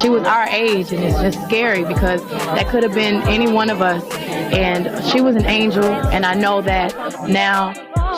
She was our age, and it's just scary because that could have been any one of us. And she was an angel, and I know that now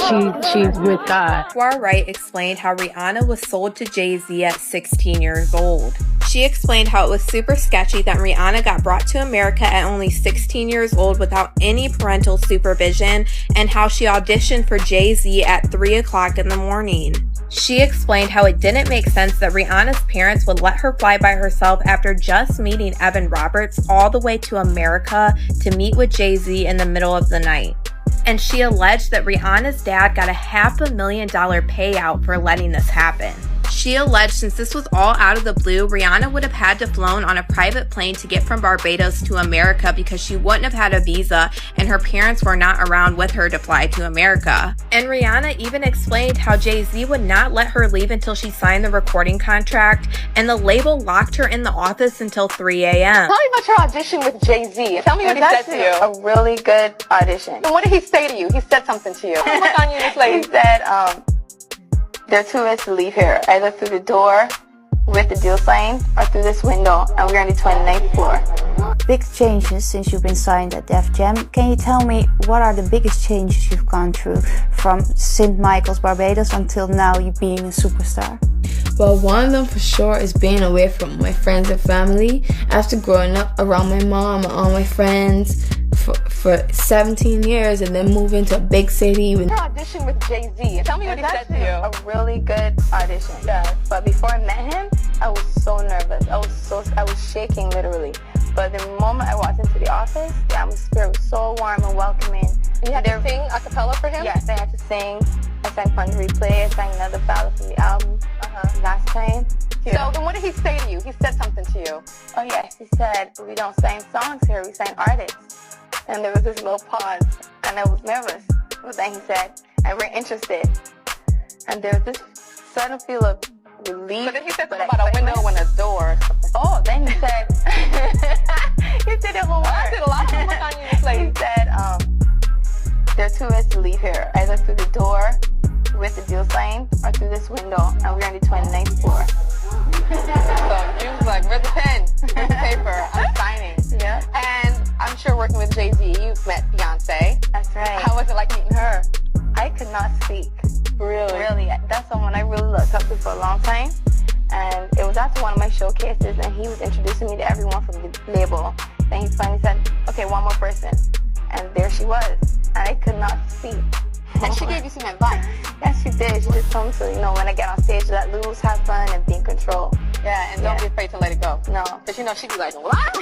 she's with God. Suar Wright explained how Rihanna was sold to Jay-Z at 16 years old. She explained how it was super sketchy that Rihanna got brought to America at only 16 years old without any parental supervision, and how she auditioned for Jay-Z at 3 o'clock in the morning. She explained how it didn't make sense that Rihanna's parents would let her fly by herself after just meeting Evan Roberts all the way to America to meet with Jay-Z in the middle of the night. And she alleged that Rihanna's dad got a $500,000 payout for letting this happen. She alleged since this was all out of the blue, Rihanna would have had to flown on a private plane to get from Barbados to America because she wouldn't have had a visa and her parents were not around with her to fly to America. And Rihanna even explained how Jay-Z would not let her leave until she signed the recording contract, and the label locked her in the office until 3 a.m. Tell me about your audition with Jay-Z. Tell me what he said to you. A really good audition. And what did he say to you? He said something to you. Look on you, this lady. He said, there are two ways to leave here, either through the door with the deal sign or through this window, and we're on the 29th floor. Big changes since you've been signed at Def Jam. Can you tell me what are the biggest changes you've gone through from St. Michael's, Barbados until now you being a superstar? Well, one of them for sure is being away from my friends and family after growing up around my mom and all my friends for 17 years and then moving to a big city. Your audition with Jay-Z. Tell me what he said to you. A really good audition. Yeah. But before I met him, I was so nervous. I was shaking literally. But the moment I walked into the office, the atmosphere was so warm and welcoming. And you had to sing a cappella for him? Yes, I had to sing. I sang Fun to Replay. I sang another ballad from the album last time. Yeah. So then what did he say to you? He said something to you. Oh yes, he said, we don't sign songs here, we sign artists. And there was this little pause, and I was nervous. But then he said, and we're interested. And there was this sudden feel of relief. But then he said something about a window and a door. Oh, then he said, he said it one word. I did a lot of homework on you, this lady. He said, there are two ways to leave here, either through the door with the deal sign or through this window, and we're on the 29th floor. So you was like, where's the pen? Where's the paper? I'm signing. Yeah. And I'm sure working with Jay-Z, you've met Beyonce. That's right. How was it like meeting her? I could not speak. Really? Really. That's someone I really looked up to for a long time. And it was after one of my showcases, and he was introducing me to everyone from the label. Then he finally said, okay, one more person. And there she was. And I could not speak. And she gave you some advice. Yes, she did. She just told me to, when I get on stage, let loose, have fun, and be in control. Yeah, and don't be afraid to let it go. No. Because she'd be like, what?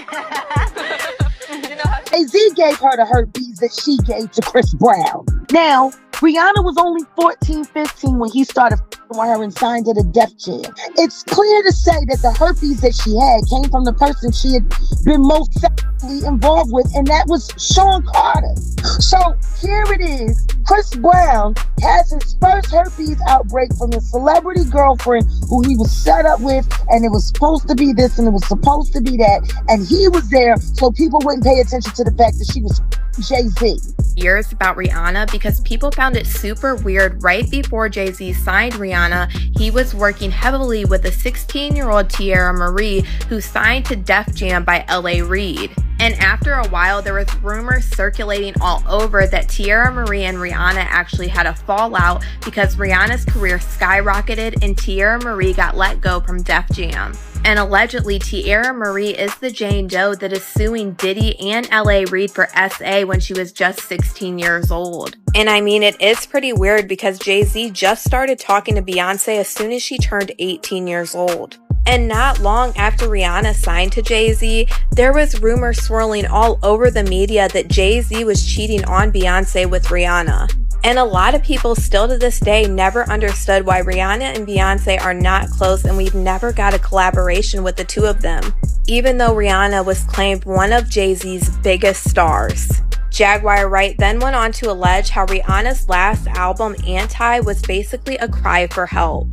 You know how Jay-Z gave her the herpes that she gave to Chris Brown. Now, Rihanna was only 14, 15 when he started with her and signed to the Def Jam. It's clear to say that the herpes that she had came from the person she had been most sexually involved with, and that was Sean Carter. So here it is. Chris Brown has his first herpes outbreak from his celebrity girlfriend who he was set up with, and it was supposed to be this and it was supposed to be that, and he was there so people wouldn't pay attention to the fact that she was Jay-Z. Years about Rihanna because people found it super weird. Right before Jay-Z signed Rihanna, he was working heavily with a 16-year-old Tierra Marie who signed to Def Jam by L.A. Reid. And after a while, there was rumors circulating all over that Tierra Marie and Rihanna actually had a fallout because Rihanna's career skyrocketed and Tierra Marie got let go from Def Jam. And allegedly, Tierra Marie is the Jane Doe that is suing Diddy and L.A. Reid for SA when she was just 16 years old. And I mean, it is pretty weird because Jay-Z just started talking to Beyonce as soon as she turned 18 years old. And not long after Rihanna signed to Jay-Z, there was rumors swirling all over the media that Jay-Z was cheating on Beyonce with Rihanna. And a lot of people still to this day never understood why Rihanna and Beyonce are not close, and we've never got a collaboration with the two of them, even though Rihanna was claimed one of Jay-Z's biggest stars. Jaguar Wright then went on to allege how Rihanna's last album, Anti, was basically a cry for help.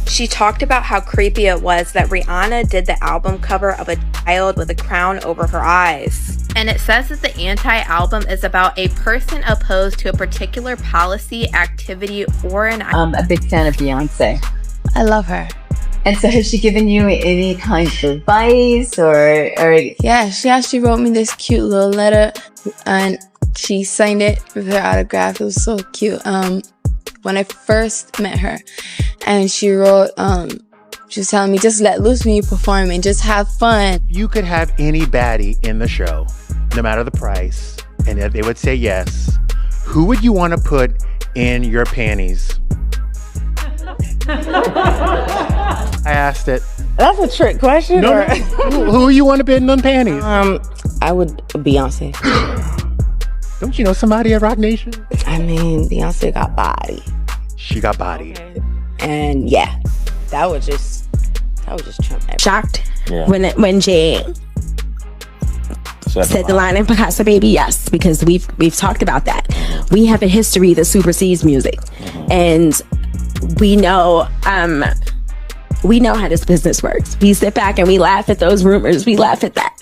She talked about how creepy it was that Rihanna did the album cover of a child with a crown over her eyes. And it says that the Anti album is about a person opposed to a particular policy, activity, or an... I'm a big fan of Beyonce. I love her. And so has she given you any kind of advice or? Yeah, she actually wrote me this cute little letter and she signed it with her autograph. It was so cute. When I first met her, and she wrote, she was telling me, just let loose when you perform and just have fun. You could have any baddie in the show, no matter the price, and if they would say yes. Who would you want to put in your panties? I asked it. That's a trick question. No. Who you want to put in them panties? I would Beyonce. Don't you know somebody at Rock Nation? I mean, Beyonce got body. She got body. And yeah, that would just trump everything. Shocked when Jay said the line in Picasso Baby, yes, because we've talked about that. We have a history that supersedes music, and we know how this business works. We sit back and we laugh at those rumors. We laugh at that.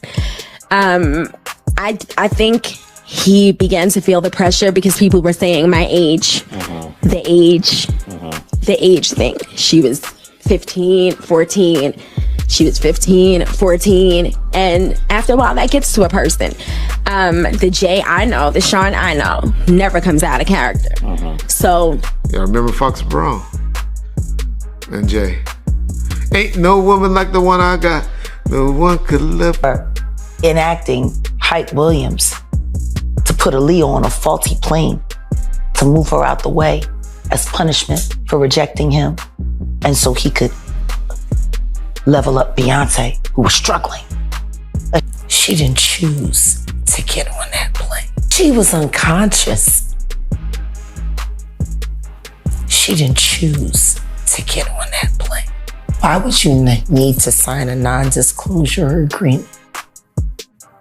I think he began to feel the pressure because people were saying my age, the age thing. She was 15, 14. She was 15, 14. And after a while, that gets to a person. The Jay I know, the Sean I know, never comes out of character. So. Yeah, I remember Fox Brown and Jay. Ain't no woman like the one I got. No one could love her. Enacting Hype Williams to put Aaliyah on a faulty plane to move her out the way as punishment for rejecting him, and so he could level up Beyonce, who was struggling. She didn't choose to get on that plane. She was unconscious. She didn't choose to get on that plane. Why would you need to sign a non-disclosure agreement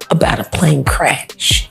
about a plane crash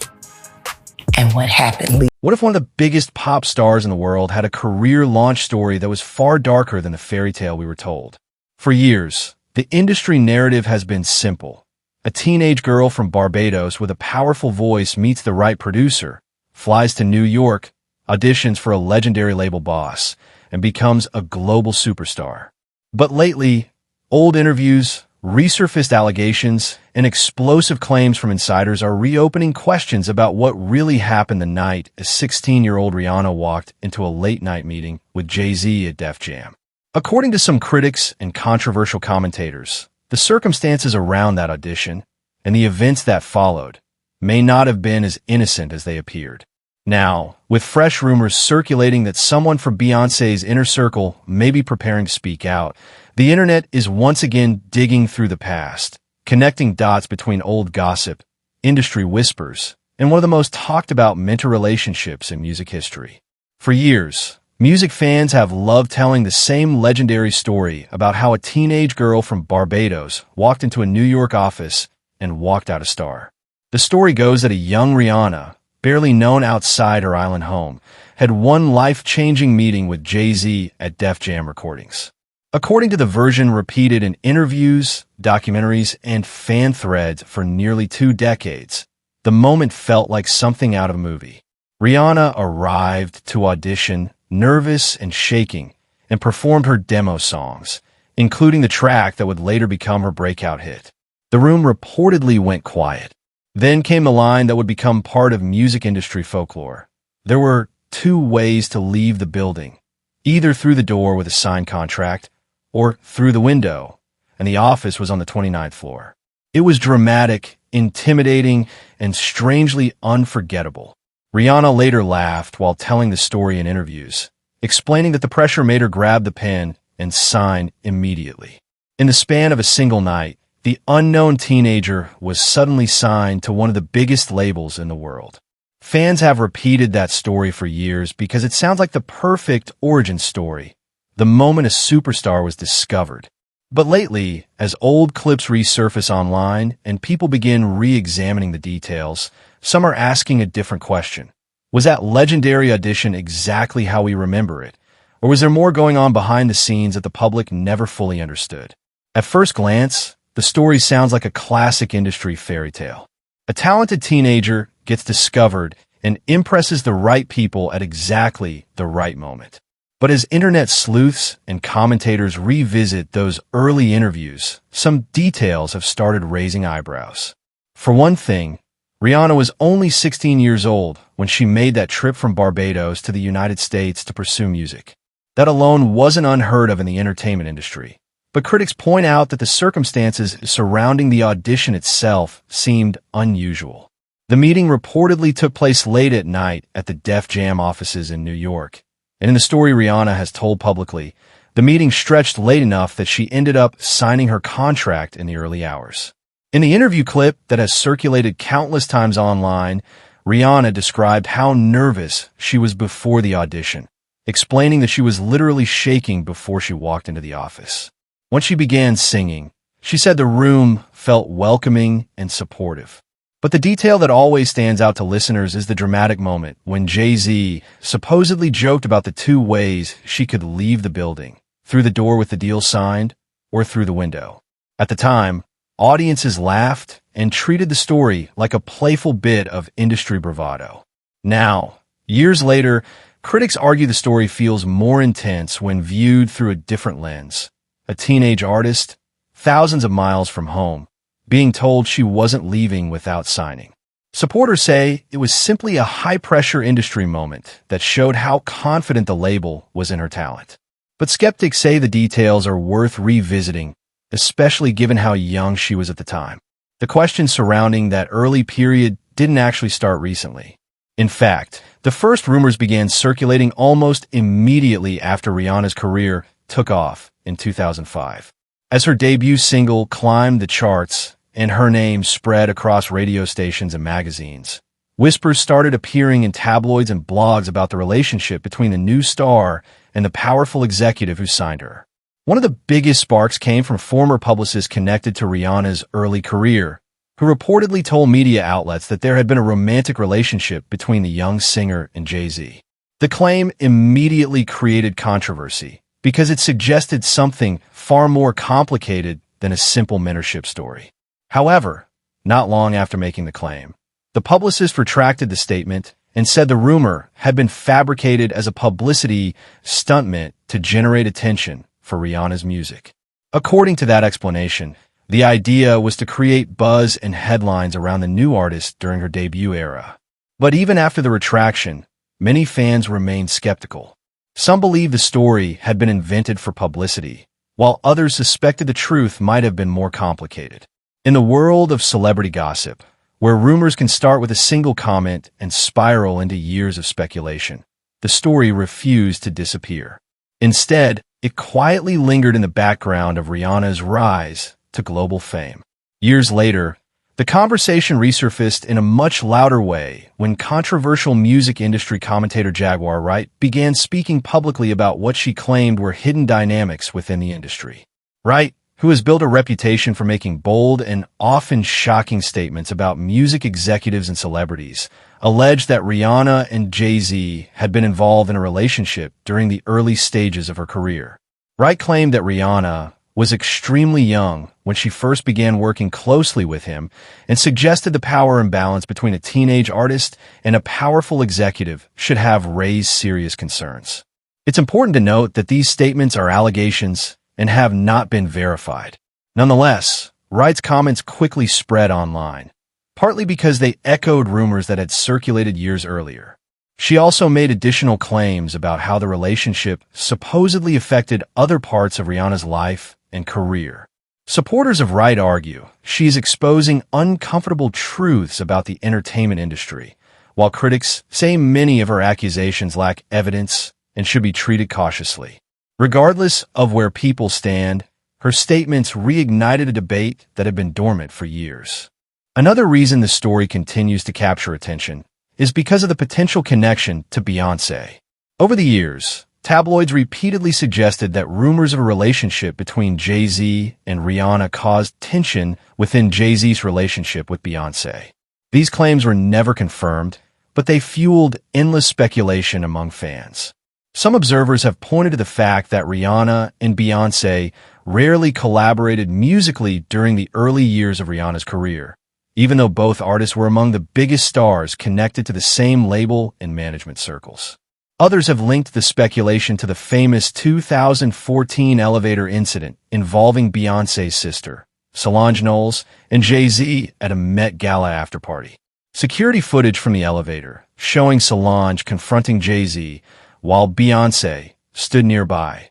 and what happened? What if one of the biggest pop stars in the world had a career launch story that was far darker than the fairy tale we were told? For years, the industry narrative has been simple. A teenage girl from Barbados with a powerful voice meets the right producer, flies to New York, auditions for a legendary label boss, and becomes a global superstar. But lately, old interviews, resurfaced allegations, and explosive claims from insiders are reopening questions about what really happened the night a 16-year-old Rihanna walked into a late-night meeting with Jay-Z at Def Jam. According to some critics and controversial commentators, the circumstances around that audition and the events that followed may not have been as innocent as they appeared. Now, with fresh rumors circulating that someone from Beyoncé's inner circle may be preparing to speak out, the internet is once again digging through the past, connecting dots between old gossip, industry whispers, and one of the most talked about mentor relationships in music history. For years, music fans have loved telling the same legendary story about how a teenage girl from Barbados walked into a New York office and walked out a star. The story goes that a young Rihanna, barely known outside her island home, had one life-changing meeting with Jay-Z at Def Jam recordings. According to the version repeated in interviews, documentaries, and fan threads for nearly 2 decades, the moment felt like something out of a movie. Rihanna arrived to audition, nervous and shaking, and performed her demo songs, including the track that would later become her breakout hit. The room reportedly went quiet. Then came the line that would become part of music industry folklore. There were 2 ways to leave the building, either through the door with a signed contract or through the window, and the office was on the 29th floor. It was dramatic, intimidating, and strangely unforgettable. Rihanna later laughed while telling the story in interviews, explaining that the pressure made her grab the pen and sign immediately. In the span of a single night, the unknown teenager was suddenly signed to one of the biggest labels in the world. Fans have repeated that story for years because it sounds like the perfect origin story, the moment a superstar was discovered. But lately, as old clips resurface online and people begin re-examining the details, some are asking a different question. Was that legendary audition exactly how we remember it? Or was there more going on behind the scenes that the public never fully understood? At first glance, the story sounds like a classic industry fairy tale. A talented teenager gets discovered and impresses the right people at exactly the right moment. But as internet sleuths and commentators revisit those early interviews, some details have started raising eyebrows. For one thing, Rihanna was only 16 years old when she made that trip from Barbados to the United States to pursue music. That alone wasn't unheard of in the entertainment industry. But critics point out that the circumstances surrounding the audition itself seemed unusual. The meeting reportedly took place late at night at the Def Jam offices in New York. And in the story Rihanna has told publicly, the meeting stretched late enough that she ended up signing her contract in the early hours. In the interview clip that has circulated countless times online, Rihanna described how nervous she was before the audition, explaining that she was literally shaking before she walked into the office. Once she began singing, she said the room felt welcoming and supportive. But the detail that always stands out to listeners is the dramatic moment when Jay-Z supposedly joked about the two ways she could leave the building, through the door with the deal signed or through the window. At the time, audiences laughed and treated the story like a playful bit of industry bravado. Now, years later, critics argue the story feels more intense when viewed through a different lens. A teenage artist, thousands of miles from home, being told she wasn't leaving without signing. Supporters say it was simply a high-pressure industry moment that showed how confident the label was in her talent. But skeptics say the details are worth revisiting, especially given how young she was at the time. The questions surrounding that early period didn't actually start recently. In fact, the first rumors began circulating almost immediately after Rihanna's career took off in 2005. As her debut single climbed the charts and her name spread across radio stations and magazines, whispers started appearing in tabloids and blogs about the relationship between the new star and the powerful executive who signed her. One of the biggest sparks came from former publicists connected to Rihanna's early career, who reportedly told media outlets that there had been a romantic relationship between the young singer and Jay-Z. The claim immediately created controversy because it suggested something far more complicated than a simple mentorship story. However, not long after making the claim, the publicist retracted the statement and said the rumor had been fabricated as a publicity stunt to generate attention for Rihanna's music. According to that explanation, the idea was to create buzz and headlines around the new artist during her debut era. But even after the retraction, many fans remained skeptical. Some believed the story had been invented for publicity, while others suspected the truth might have been more complicated. In the world of celebrity gossip, where rumors can start with a single comment and spiral into years of speculation, the story refused to disappear. Instead, it quietly lingered in the background of Rihanna's rise to global fame. Years later, the conversation resurfaced in a much louder way when controversial music industry commentator Jaguar Wright began speaking publicly about what she claimed were hidden dynamics within the industry. Wright, who has built a reputation for making bold and often shocking statements about music executives and celebrities, alleged that Rihanna and Jay-Z had been involved in a relationship during the early stages of her career. Wright claimed that Rihanna was extremely young when she first began working closely with him and suggested the power imbalance between a teenage artist and a powerful executive should have raised serious concerns. It's important to note that these statements are allegations and have not been verified. Nonetheless, Wright's comments quickly spread online, partly because they echoed rumors that had circulated years earlier. She also made additional claims about how the relationship supposedly affected other parts of Rihanna's life and career. Supporters of Wright argue she's exposing uncomfortable truths about the entertainment industry, while critics say many of her accusations lack evidence and should be treated cautiously. Regardless of where people stand, her statements reignited a debate that had been dormant for years. Another reason the story continues to capture attention is because of the potential connection to Beyoncé. Over the years, tabloids repeatedly suggested that rumors of a relationship between Jay-Z and Rihanna caused tension within Jay-Z's relationship with Beyoncé. These claims were never confirmed, but they fueled endless speculation among fans. Some observers have pointed to the fact that Rihanna and Beyoncé rarely collaborated musically during the early years of Rihanna's career, even though both artists were among the biggest stars connected to the same label and management circles. Others have linked the speculation to the famous 2014 elevator incident involving Beyoncé's sister, Solange Knowles, and Jay-Z at a Met Gala afterparty. Security footage from the elevator, showing Solange confronting Jay-Z while Beyoncé stood nearby,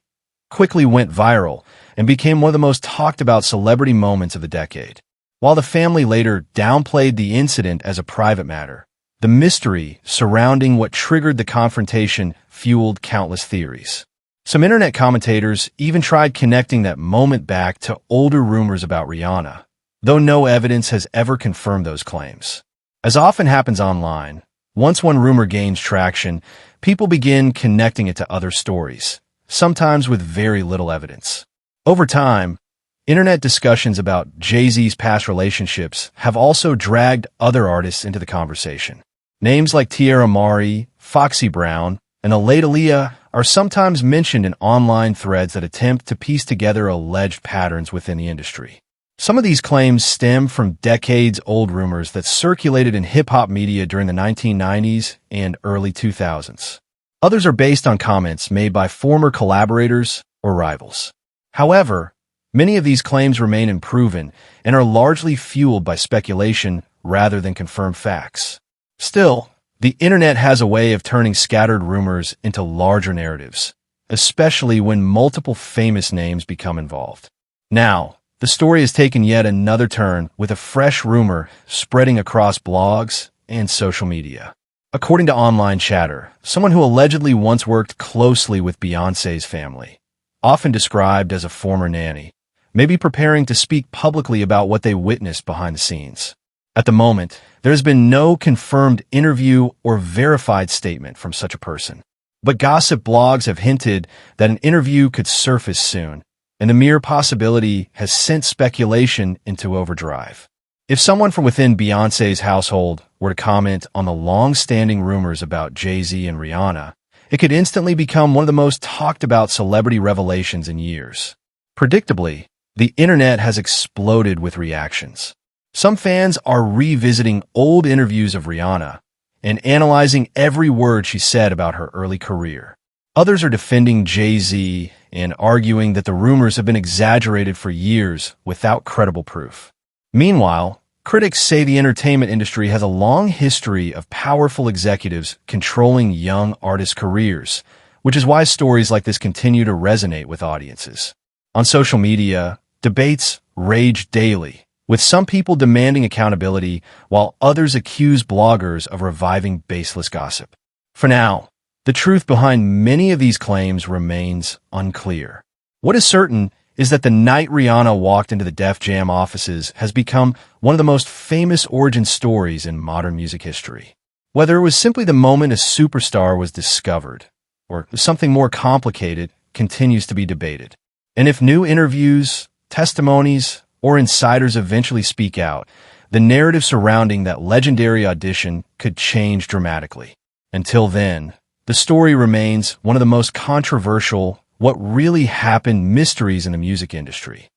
quickly went viral and became one of the most talked about celebrity moments of the decade. While the family later downplayed the incident as a private matter, the mystery surrounding what triggered the confrontation fueled countless theories. Some internet commentators even tried connecting that moment back to older rumors about Rihanna, though no evidence has ever confirmed those claims. As often happens online, once one rumor gains traction, people begin connecting it to other stories, sometimes with very little evidence. Over time, internet discussions about Jay-Z's past relationships have also dragged other artists into the conversation. Names like Tierra Mari, Foxy Brown, and Aaliyah are sometimes mentioned in online threads that attempt to piece together alleged patterns within the industry. Some of these claims stem from decades-old rumors that circulated in hip-hop media during the 1990s and early 2000s. Others are based on comments made by former collaborators or rivals. However, many of these claims remain unproven and are largely fueled by speculation rather than confirmed facts. Still, the internet has a way of turning scattered rumors into larger narratives, especially when multiple famous names become involved. Now, the story has taken yet another turn with a fresh rumor spreading across blogs and social media. According to online chatter, someone who allegedly once worked closely with Beyoncé's family, often described as a former nanny, may be preparing to speak publicly about what they witnessed behind the scenes. At the moment, there has been no confirmed interview or verified statement from such a person. But gossip blogs have hinted that an interview could surface soon, and the mere possibility has sent speculation into overdrive. If someone from within Beyoncé's household were to comment on the long-standing rumors about Jay-Z and Rihanna, it could instantly become one of the most talked about celebrity revelations in years. Predictably, the internet has exploded with reactions. Some fans are revisiting old interviews of Rihanna and analyzing every word she said about her early career. Others are defending Jay-Z and arguing that the rumors have been exaggerated for years without credible proof. Meanwhile, critics say the entertainment industry has a long history of powerful executives controlling young artists' careers, which is why stories like this continue to resonate with audiences. On social media, debates rage daily, with some people demanding accountability while others accuse bloggers of reviving baseless gossip. For now, the truth behind many of these claims remains unclear. What is certain is that the night Rihanna walked into the Def Jam offices has become one of the most famous origin stories in modern music history. Whether it was simply the moment a superstar was discovered, or something more complicated, continues to be debated. And if new interviews, testimonies, or insiders eventually speak out, the narrative surrounding that legendary audition could change dramatically. Until then, the story remains one of the most controversial, what really happened mysteries in the music industry.